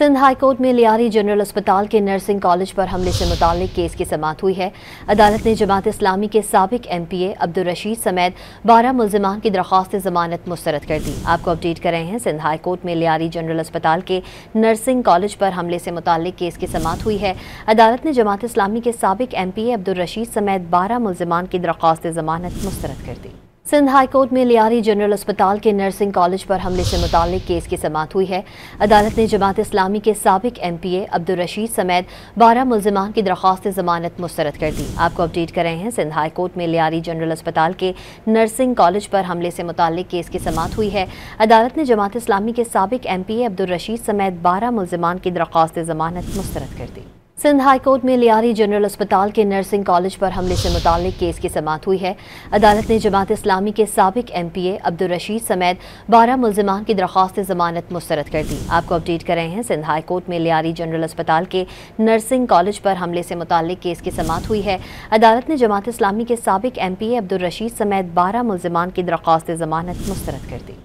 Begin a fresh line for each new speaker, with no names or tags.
Sindh high court में Lyari general अस्पताल के नर्सिंग कॉलेज पर हमले से मुताल्लिक केस की समाअत हुई है। अदालत ने जमात इस्लामी के साबिक MPA अब्दुल रशीद समेत 12 मुल्जिमान की दरख्वास्त जमानत मुस्तरद कर दी। आपको अपडेट कर रहे हैं। सिंध हाई कोर्ट में लियारी जनरल अस्पताल के नर्सिंग कॉलेज पर हमले से मुताल्लिक केस की समाअत हुई है। अदालत ने जमात इस्लामी के साबिक MPA अब्दुल रशीद समेत 12 मुल्जिमान की दरख्वास्त जमानत मुस्तरद कर दी। सिंध हाई कोर्ट में लियारी जनरल अस्पताल के नर्सिंग कॉलेज पर हमले से मुताल्लिक केस की समाअत हुई है। अदालत ने जमात इस्लामी के साबिक MPA अब्दुल रशीद समेत 12 मुल्जिमान की दरख्वास्त जमानत मुस्तरद कर दी। आपको अपडेट कर रहे हैं। सिंध हाई कोर्ट में लियारी जनरल अस्पताल के नर्सिंग कॉलेज पर हमले से मुताल्लिक केस की समाअत हुई है। अदालत ने जमात इस्लामी के साबिक MPA अब्दुल रशीद समेत 12 मुल्जिमान की दरख्वास्त जमानत मुस्तरद कर दी। सिंध हाई कोर्ट में लियारी जनरल अस्पताल के नर्सिंग कॉलेज पर हमले से मुताल्लिक केस की समाअत हुई है। अदालत ने जमात इस्लामी के साबिक MPA अब्दुल रशीद समेत 12 मुल्जिमान की दरख्वास्त जमानत मुस्तरद कर दी। आपको अपडेट कर रहे हैं। सिंध हाई कोर्ट में लियारी जनरल अस्पताल के नर्सिंग कॉलेज पर हमले से मुताल्लिक केस की समाअत हुई है। अदालत ने जमात इस्लामी के साबिक MPA अब्दुल रशीद समेत 12 मुल्जिमान की दरख्वास्त जमानत मुस्तरद कर दी।